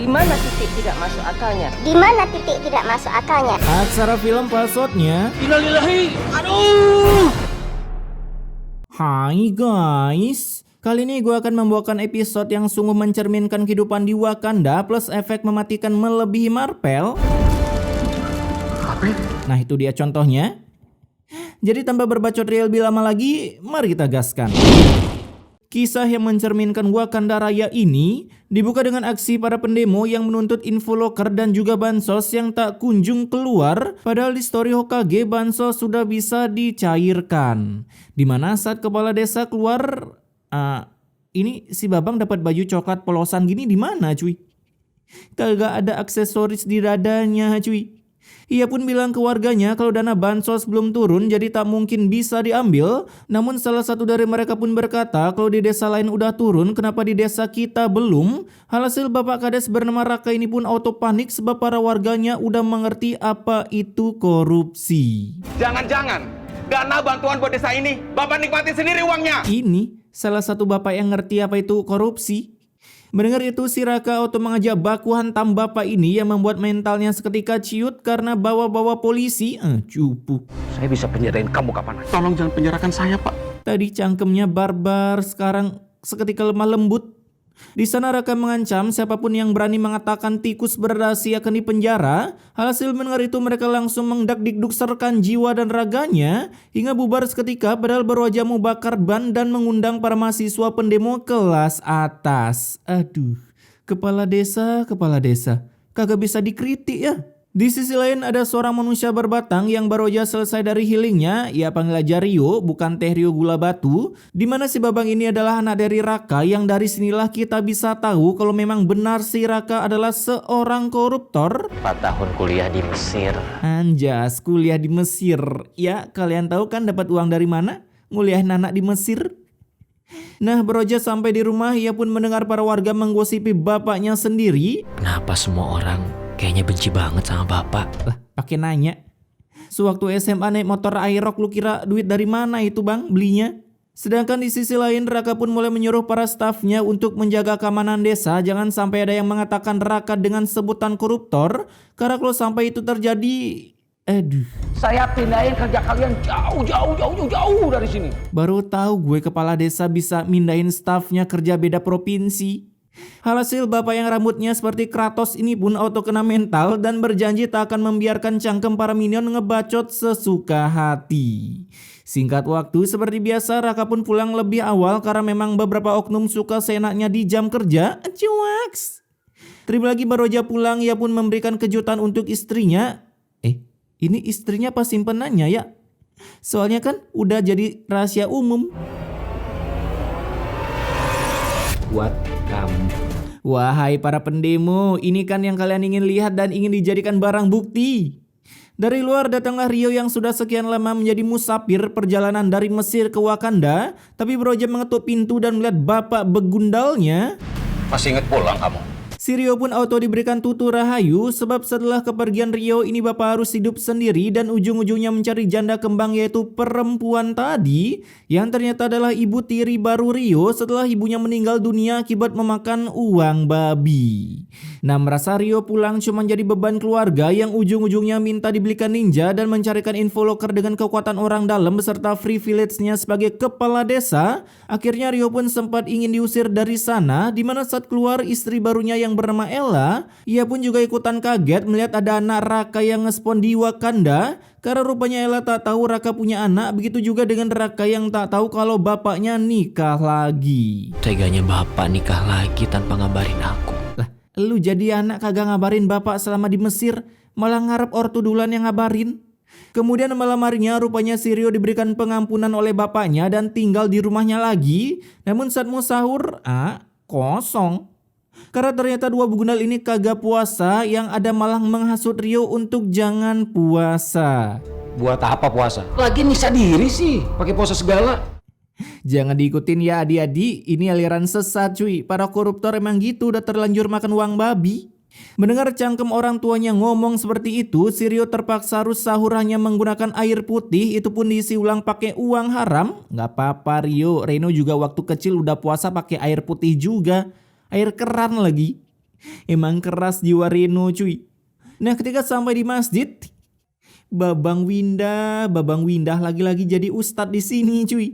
Di mana titik tidak masuk akalnya? Di mana titik tidak masuk akalnya? Aksara film passwordnya. Innalillahi. Aduh. Hai guys, kali ini gue akan membawakan episode yang sungguh mencerminkan kehidupan di Wakanda plus efek mematikan melebihi Marvel. Nah itu dia contohnya. Jadi tanpa berbacot real lebih lama lagi, mari kita gaskan. Kisah yang mencerminkan Wakanda Raya ini dibuka dengan aksi para pendemo yang menuntut info loker dan juga bansos yang tak kunjung keluar. Padahal di story Hokage bansos sudah bisa dicairkan. Dimana saat kepala desa keluar, ini si Babang dapat baju coklat polosan gini di mana cuy? Kagak ada aksesoris di dadanya cuy. Ia pun bilang ke warganya kalau dana bansos belum turun jadi tak mungkin bisa diambil. Namun salah satu dari mereka pun berkata kalau di desa lain udah turun, kenapa di desa kita belum? Alhasil Bapak Kades bernama Raka ini pun auto panik sebab para warganya udah mengerti apa itu korupsi. Jangan-jangan dana bantuan buat desa ini Bapak nikmati sendiri uangnya. Ini salah satu bapak yang ngerti apa itu korupsi. Mendengar itu si Raka auto mengajak baku hantam bapak ini yang membuat mentalnya seketika ciut karena bawa-bawa polisi. Cupu. Saya bisa penjarain kamu kapan aja. Tolong jangan penjarakan saya, Pak. Tadi cangkemnya barbar, sekarang seketika lemah lembut. Di sana Raka mengancam siapapun yang berani mengatakan tikus berdasi akan dipenjara. Hasil mendengar itu mereka langsung mengdak-dikduk serkan jiwa dan raganya hingga bubar seketika padahal baru aja mau bakar ban dan mengundang para mahasiswa pendemo kelas atas. Aduh, kepala desa, kagak bisa dikritik ya. Di sisi lain ada seorang manusia berbatang yang baru aja selesai dari healingnya. Ia panggil aja Rio, bukan Teh Rio Gula Batu. Dimana si Babang ini adalah anak dari Raka yang dari sinilah kita bisa tahu kalau memang benar si Raka adalah seorang koruptor. 4 tahun kuliah di Mesir. Anjas, kuliah di Mesir. Ya, kalian tahu kan dapat uang dari mana? Nguliahin anak di Mesir. Nah, beroja sampai di rumah, ia pun mendengar para warga menggosipi bapaknya sendiri. Kenapa semua orang kayaknya benci banget sama bapak? Lah, pakai nanya. Sewaktu SMA naik motor Aerox lu kira duit dari mana itu bang belinya? Sedangkan di sisi lain Raka pun mulai menyuruh para stafnya untuk menjaga keamanan desa. Jangan sampai ada yang mengatakan Raka dengan sebutan koruptor. Karena kalau sampai itu terjadi, aduh. Saya pindahin kerja kalian jauh dari sini. Baru tahu gue kepala desa bisa mindahin stafnya kerja beda provinsi. Hasil bapak yang rambutnya seperti Kratos ini pun auto kena mental dan berjanji tak akan membiarkan cangkem para minion ngebacot sesuka hati. Singkat waktu seperti biasa Raka pun pulang lebih awal karena memang beberapa oknum suka seenaknya di jam kerja. Cuaks. Terima lagi baru aja pulang ia pun memberikan kejutan untuk istrinya. Ini istrinya pas simpenannya ya? Soalnya kan udah jadi rahasia umum. Buat kamu. Wahai para pendemo, ini kan yang kalian ingin lihat dan ingin dijadikan barang bukti. Dari luar datanglah Rio yang sudah sekian lama menjadi musafir perjalanan dari Mesir ke Wakanda. Tapi beroja mengetuk pintu dan melihat bapak begundalnya. Masih inget pulang kamu? Si Rio pun auto diberikan tutur rahayu sebab setelah kepergian Rio ini bapak harus hidup sendiri dan ujung-ujungnya mencari janda kembang yaitu perempuan tadi yang ternyata adalah ibu tiri baru Rio setelah ibunya meninggal dunia akibat memakan uang babi. Nah merasa Rio pulang cuma jadi beban keluarga yang ujung-ujungnya minta dibelikan ninja dan mencarikan info loker dengan kekuatan orang dalam beserta free village-nya sebagai kepala desa. Akhirnya Rio pun sempat ingin diusir dari sana dimana saat keluar istri barunya yang bernama Ella, ia pun juga ikutan kaget melihat ada anak Raka yang ngespon di Wakanda. Karena rupanya Ella tak tahu Raka punya anak, begitu juga dengan Raka yang tak tahu kalau bapaknya nikah lagi. Teganya bapak nikah lagi tanpa ngabarin aku. Lah, lu jadi anak kagak ngabarin bapak selama di Mesir, malah ngarep ortu duluan yang ngabarin. Kemudian malam harinya rupanya si Rio diberikan pengampunan oleh bapaknya dan tinggal di rumahnya lagi. Namun saat mau sahur, kosong. Karena ternyata dua begundal ini kagak puasa, yang ada malah menghasut Rio untuk jangan puasa. Buat apa puasa? Lagi nyiksa diri sih, pakai puasa segala. Jangan diikutin ya adik-adik, ini aliran sesat cuy. Para koruptor emang gitu, udah terlanjur makan uang babi. Mendengar cangkem orang tuanya ngomong seperti itu, si Rio terpaksa harus sahur hanya menggunakan air putih, itu pun diisi ulang pakai uang haram. Gak apa-apa Rio, Reno juga waktu kecil udah puasa pakai air putih juga. Air keran lagi. Emang keras jiwa Reno cuy. Nah ketika sampai di masjid, Babang Windah lagi-lagi jadi ustadz di sini cuy.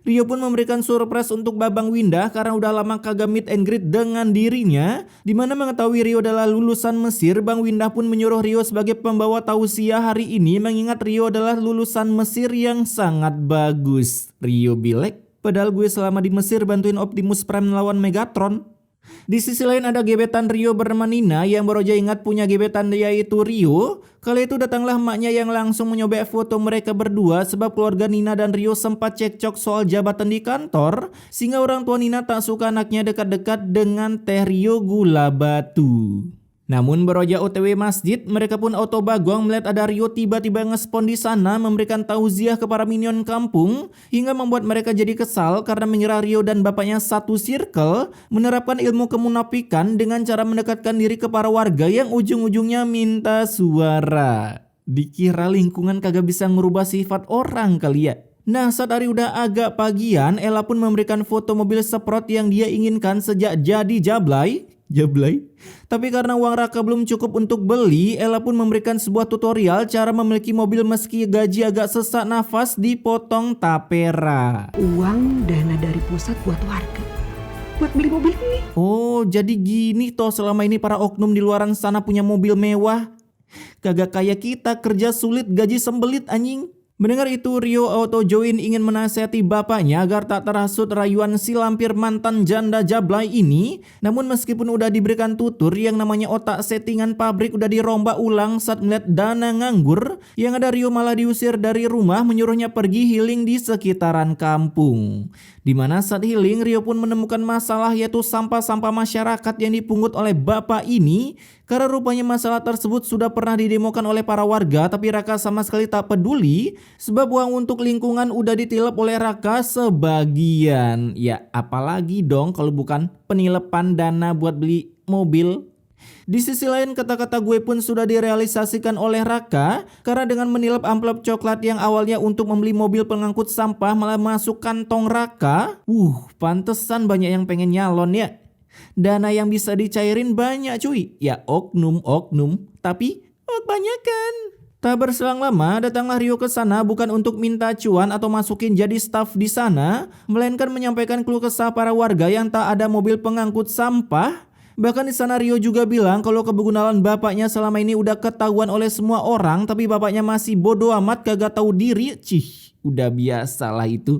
Rio pun memberikan surprise untuk Babang Windah karena udah lama kagak meet and greet dengan dirinya. Dimana mengetahui Rio adalah lulusan Mesir, Bang Windah pun menyuruh Rio sebagai pembawa tausiah hari ini, mengingat Rio adalah lulusan Mesir yang sangat bagus. Rio bilek, padahal gue selama di Mesir bantuin Optimus Prime melawan Megatron. Di sisi lain ada gebetan Rio bernama Nina yang baru aja ingat punya gebetan yaitu Rio. Kali itu datanglah emaknya yang langsung menyobek foto mereka berdua sebab keluarga Nina dan Rio sempat cekcok soal jabatan di kantor, sehingga orang tua Nina tak suka anaknya dekat-dekat dengan teh Rio gula batu. Namun beroja OTW masjid, mereka pun auto bagong melihat ada Rio tiba-tiba ngespon di sana memberikan tauziah ke para minion kampung, hingga membuat mereka jadi kesal karena mengira Rio dan bapaknya satu circle menerapkan ilmu kemunafikan dengan cara mendekatkan diri ke para warga yang ujung-ujungnya minta suara. Dikira lingkungan kagak bisa ngubah sifat orang kali ya. Nah saat hari udah agak pagian, Ella pun memberikan foto mobil Sprott yang dia inginkan sejak jadi Jablay. Tapi karena uang Raka belum cukup untuk beli, Ella pun memberikan sebuah tutorial cara memiliki mobil meski gaji agak sesak nafas dipotong tapera. Uang dana dari pusat buat warga, buat beli mobil ini. Oh jadi gini toh selama ini para oknum di luaran sana punya mobil mewah. Kagak kayak kita kerja sulit gaji sembelit anjing. Mendengar itu Rio auto join ingin menasihati bapaknya agar tak terhasut rayuan si lampir mantan janda Jablay ini. Namun meskipun udah diberikan tutur yang namanya otak settingan pabrik udah dirombak ulang saat melihat dana nganggur, yang ada Rio malah diusir dari rumah menyuruhnya pergi healing di sekitaran kampung. Dimana saat healing Rio pun menemukan masalah yaitu sampah-sampah masyarakat yang dipungut oleh bapak ini. Karena rupanya masalah tersebut sudah pernah didemokan oleh para warga, tapi Raka sama sekali tak peduli sebab uang untuk lingkungan udah ditilep oleh Raka sebagian. Ya apalagi dong kalau bukan penilepan dana buat beli mobil. Di sisi lain kata-kata gue pun sudah direalisasikan oleh Raka, karena dengan menilep amplop coklat yang awalnya untuk membeli mobil pengangkut sampah malah masuk kantong Raka. Pantesan banyak yang pengen nyalon ya. Dana yang bisa dicairin banyak cuy. Ya oknum, tapi kebanyakan. Tak berselang lama datanglah Rio ke sana bukan untuk minta cuan atau masukin jadi staf di sana, melainkan menyampaikan keluh kesah para warga yang tak ada mobil pengangkut sampah. Bahkan di sana Rio juga bilang kalau kebegunan bapaknya selama ini udah ketahuan oleh semua orang, tapi bapaknya masih bodoh amat kagak tahu diri. Udah biasa lah itu.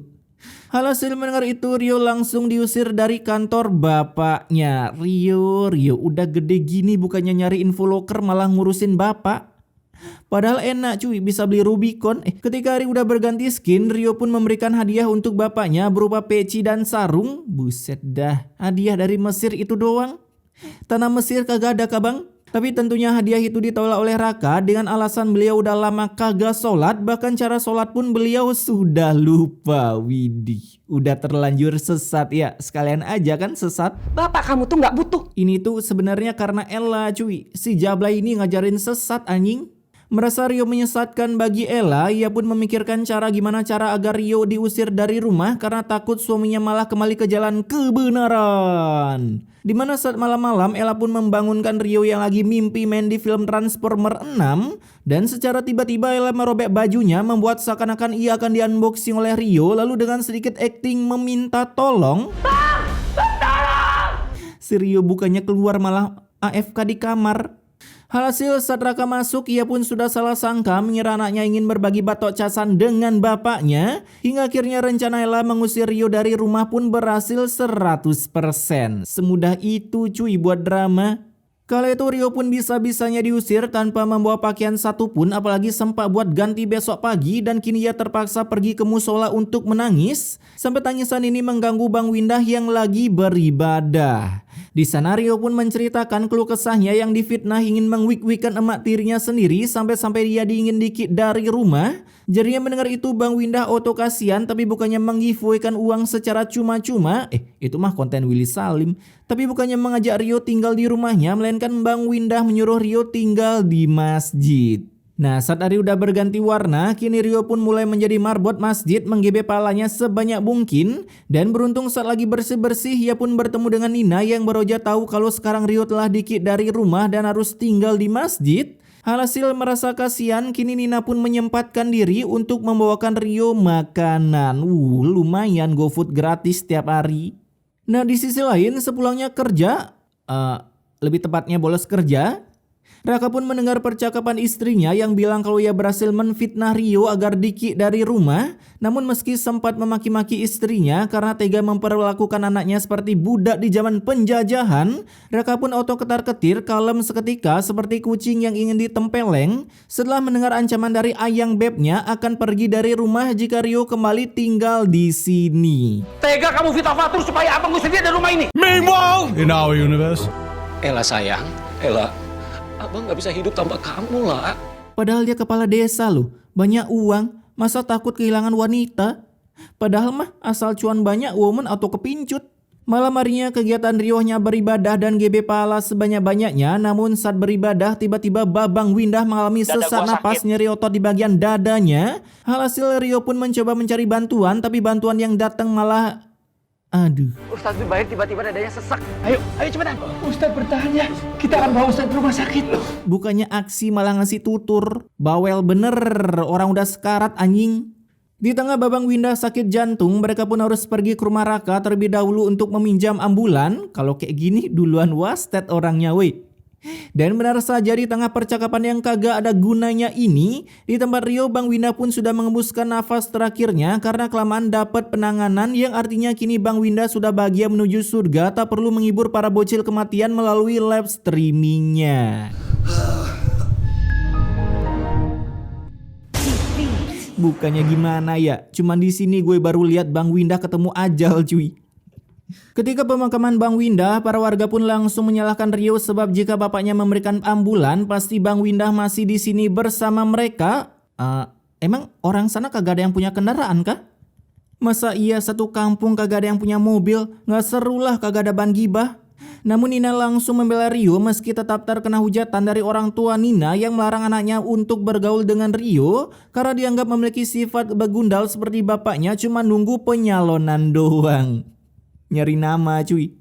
Hasil mendengar itu Rio langsung diusir dari kantor bapaknya. Rio udah gede gini bukannya nyari info loker malah ngurusin bapak. Padahal enak cuy bisa beli Rubicon. Ketika Rio udah berganti skin, Rio pun memberikan hadiah untuk bapaknya berupa peci dan sarung. Buset dah, hadiah dari Mesir itu doang. Tanah Mesir kagak ada kabang. Tapi tentunya hadiah itu ditolak oleh Raka dengan alasan beliau udah lama kagak sholat. Bahkan cara sholat pun beliau sudah lupa. Widih, udah terlanjur sesat ya. Sekalian aja kan sesat. Bapak kamu tuh nggak butuh. Ini tuh sebenarnya karena Ella cuy. Si Jablay ini ngajarin sesat anjing. Merasa Rio menyesatkan bagi Ella, ia pun memikirkan gimana cara agar Rio diusir dari rumah karena takut suaminya malah kembali ke jalan kebenaran. Dimana saat malam-malam Ella pun membangunkan Rio yang lagi mimpi main di film Transformer 6. Dan secara tiba-tiba Ella merobek bajunya membuat seakan-akan ia akan di-unboxing oleh Rio. Lalu dengan sedikit acting meminta tolong. Si Rio bukannya keluar malah AFK di kamar. Hasil saat Raka masuk ia pun sudah salah sangka mengira anaknya ingin berbagi batok casan dengan bapaknya. Hingga akhirnya rencana Ella mengusir Rio dari rumah pun berhasil 100%. Semudah itu cuy buat drama. Kala itu Rio pun bisa-bisanya diusir tanpa membawa pakaian satupun, apalagi sempat buat ganti besok pagi, dan kini ia terpaksa pergi ke musola untuk menangis. Sampai tangisan ini mengganggu Bang Windah yang lagi beribadah. Di sana Rio pun menceritakan keluh kesahnya yang difitnah ingin mengwik-wikan emak tirinya sendiri sampai-sampai dia diingin dikit dari rumah. Jadinya mendengar itu Bang Windah auto kasihan, tapi bukannya menggiveaway-kan uang secara cuma-cuma. Itu mah konten Willy Salim. Tapi bukannya mengajak Rio tinggal di rumahnya, melainkan Bang Windah menyuruh Rio tinggal di masjid. Nah, saat hari udah berganti warna, kini Rio pun mulai menjadi marbot masjid, menggebe palanya sebanyak mungkin. Dan beruntung saat lagi bersih-bersih, ia pun bertemu dengan Nina yang baru aja tahu kalau sekarang Rio telah dikit dari rumah dan harus tinggal di masjid. Alhasil merasa kasihan, kini Nina pun menyempatkan diri untuk membawakan Rio makanan. Lumayan GoFood gratis setiap hari. Nah, di sisi lain sepulangnya kerja, lebih tepatnya bolos kerja, Raka pun mendengar percakapan istrinya yang bilang kalau ia berhasil menfitnah Rio agar dikik dari rumah. Namun meski sempat memaki-maki istrinya karena tega memperlakukan anaknya seperti budak di zaman penjajahan, Raka pun auto ketar-ketir kalem seketika seperti kucing yang ingin ditempeleng setelah mendengar ancaman dari ayang bebnya akan pergi dari rumah jika Rio kembali tinggal di sini. Tega kamu fitnah Fatur supaya abang ngusir dia dari rumah ini. Meanwhile, in our universe. Ella sayang, Ella, abang gak bisa hidup tanpa kamu lah. Padahal dia kepala desa loh, banyak uang, masa takut kehilangan wanita? Padahal mah asal cuan banyak woman atau kepincut. Malam harinya kegiatan Rio-nya beribadah dan GB pahala sebanyak-banyaknya. Namun saat beribadah tiba-tiba Babang Windah mengalami sesak napas, nyeri otot di bagian dadanya. Alhasil Rio pun mencoba mencari bantuan, tapi bantuan yang datang malah... Aduh. Ustaz Zubair tiba-tiba dadanya sesak. Ayo cepetan. Ustaz bertahan ya. Kita akan bawa Ustaz ke rumah sakit. Bukannya aksi malah ngasih tutur. Bawel bener, orang udah sekarat anjing. Di tengah Babang Windah sakit jantung, mereka pun harus pergi ke rumah Raka terlebih dahulu untuk meminjam ambulan. Kalau kayak gini duluan wasted orangnya weh. Dan benar saja di tengah percakapan yang kagak ada gunanya ini, di tempat Rio, Bang Windah pun sudah mengembuskan nafas terakhirnya karena kelamaan dapat penanganan, yang artinya kini Bang Windah sudah bahagia menuju surga, tak perlu menghibur para bocil kematian melalui live streamingnya. Bukannya gimana ya, cuman di sini gue baru lihat Bang Windah ketemu ajal cuy. Ketika pemakaman Bang Windah, para warga pun langsung menyalahkan Rio sebab jika bapaknya memberikan ambulan, pasti Bang Windah masih di sini bersama mereka. Emang orang sana kagak ada yang punya kendaraan kah? Masa iya satu kampung kagak ada yang punya mobil? Nggak seru lah kagak ada ban gibah. Namun Nina langsung membela Rio meski tetap terkena hujatan dari orang tua Nina yang melarang anaknya untuk bergaul dengan Rio karena dianggap memiliki sifat begundal seperti bapaknya, cuma nunggu penyalonan doang. Nyari nama cuy.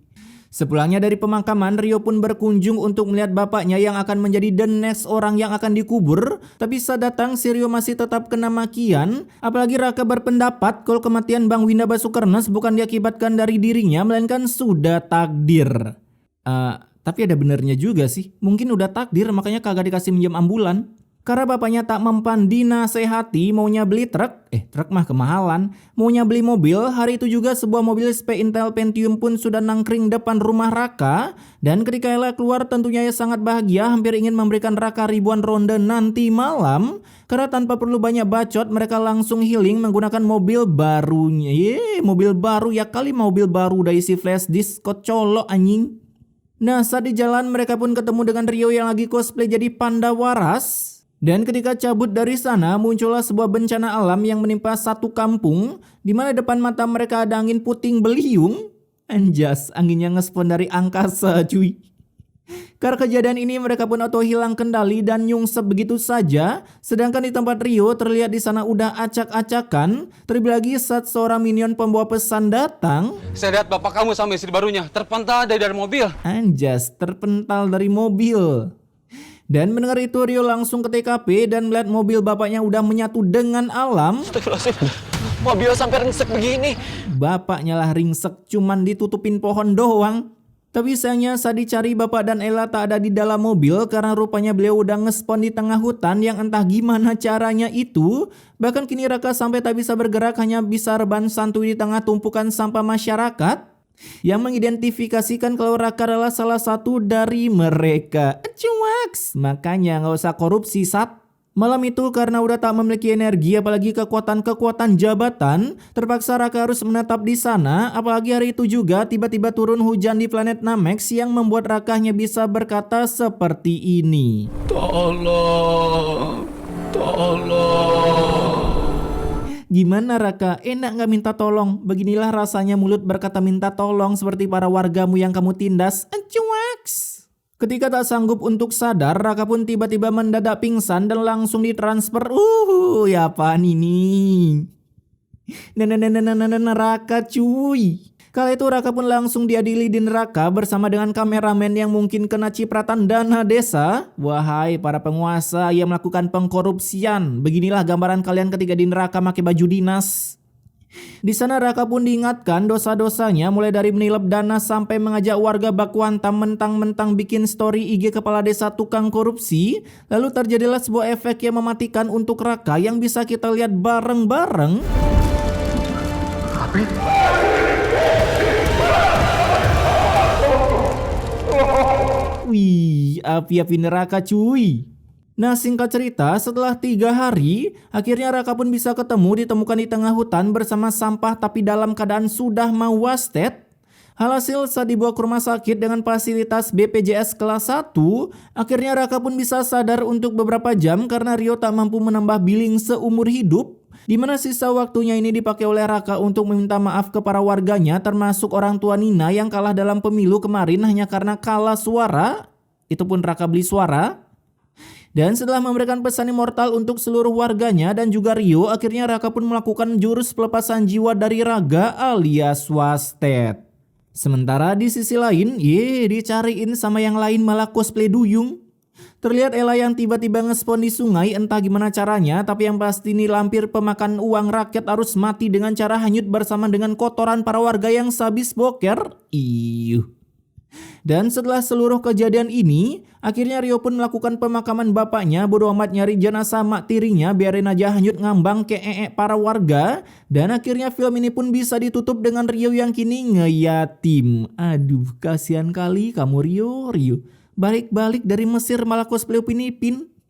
Sepulangnya dari pemakaman, Rio pun berkunjung untuk melihat bapaknya yang akan menjadi the next orang yang akan dikubur. Tapi saat datang, si Rio masih tetap kena makian. Apalagi Raka berpendapat kalau kematian Bang Windah Basukernes bukan diakibatkan dari dirinya, melainkan sudah takdir. Tapi ada benernya juga sih. Mungkin udah takdir makanya kagak dikasih minjem ambulan. Karena bapaknya tak mempan dinasehati, maunya beli truk mah kemahalan, maunya beli mobil. Hari itu juga sebuah mobil SP Intel Pentium pun sudah nangkring depan rumah Raka. Dan ketika Ella keluar tentunya ia sangat bahagia, hampir ingin memberikan Raka ribuan ronde nanti malam. Karena tanpa perlu banyak bacot, mereka langsung healing menggunakan mobil barunya. Mobil baru ya kali, mobil baru udah isi flash disk, kok colok anjing. Nah, saat di jalan mereka pun ketemu dengan Rio yang lagi cosplay jadi panda waras. Dan ketika cabut dari sana, muncullah sebuah bencana alam yang menimpa satu kampung, di mana depan mata mereka ada angin puting beliung. Anjas, anginnya ngespon dari angkasa cuy. Karena kejadian ini mereka pun auto hilang kendali dan nyungsep begitu saja. Sedangkan di tempat Rio terlihat di sana udah acak-acakan. Terlebih lagi saat seorang minion pembawa pesan datang. Saya lihat bapak kamu sama istri barunya terpental dari mobil. Anjas, terpental dari mobil. Dan mendengar itu Rio langsung ke TKP dan melihat mobil bapaknya udah menyatu dengan alam. Mobil sampai ringsek begini. Bapaknya lah ringsek, cuman ditutupin pohon doang. Tapi sayangnya saat dicari bapak dan Ella tak ada di dalam mobil karena rupanya beliau udah ngespon di tengah hutan yang entah gimana caranya itu. Bahkan kini Raka sampai tak bisa bergerak, hanya bisa rebahan santuy di tengah tumpukan sampah masyarakat yang mengidentifikasikan kalau Raka adalah salah satu dari mereka. Cuaks, makanya gak usah korupsi sat. Malam itu karena udah tak memiliki energi apalagi kekuatan-kekuatan jabatan, terpaksa Raka harus menetap di sana. Apalagi hari itu juga tiba-tiba turun hujan di planet Namex yang membuat Raka hanya bisa berkata seperti ini. Tolong. Gimana Raka? Enak gak minta tolong? Beginilah rasanya mulut berkata minta tolong seperti para wargamu yang kamu tindas. Cuaks. Ketika tak sanggup untuk sadar, Raka pun tiba-tiba mendadak pingsan dan langsung ditransfer. Ya apaan ini? Neraka cuy. Kala itu Raka pun langsung diadili di neraka bersama dengan kameramen yang mungkin kena cipratan dana desa. Wahai para penguasa yang melakukan pengkorupsian, beginilah gambaran kalian ketika di neraka pakai baju dinas. Di sana Raka pun diingatkan dosa-dosanya mulai dari menilap dana sampai mengajak warga baku hantam mentang-mentang bikin story IG kepala desa tukang korupsi. Lalu terjadilah sebuah efek yang mematikan untuk Raka yang bisa kita lihat bareng-bareng. Wih, api-api neraka cuy. Nah, singkat cerita, setelah 3 hari, akhirnya Raka pun bisa ditemukan di tengah hutan bersama sampah tapi dalam keadaan sudah mau wasted. Alhasil saat dibawa ke rumah sakit dengan fasilitas BPJS kelas 1, akhirnya Raka pun bisa sadar untuk beberapa jam karena Rio tak mampu menambah billing seumur hidup. Di mana sisa waktunya ini dipakai oleh Raka untuk meminta maaf ke para warganya termasuk orang tua Nina yang kalah dalam pemilu kemarin hanya karena kalah suara. Itu pun Raka beli suara. Dan setelah memberikan pesan immortal untuk seluruh warganya dan juga Rio, akhirnya Raka pun melakukan jurus pelepasan jiwa dari raga alias wasted. Sementara di sisi lain, dicariin sama yang lain malah cosplay duyung. Terlihat Ella yang tiba-tiba ngespon di sungai entah gimana caranya, tapi yang pasti ini lampir pemakan uang rakyat harus mati dengan cara hanyut bersama dengan kotoran para warga yang sabis boker. Dan setelah seluruh kejadian ini, akhirnya Rio pun melakukan pemakaman bapaknya. Bodo amat nyari jenazah mak tirinya, biarin aja hanyut ngambang ke para warga. Dan akhirnya film ini pun bisa ditutup dengan Rio yang kini ngeyatim. Aduh, kasihan kali kamu Rio. Balik-balik dari Mesir malah cosplay Upin Ipin.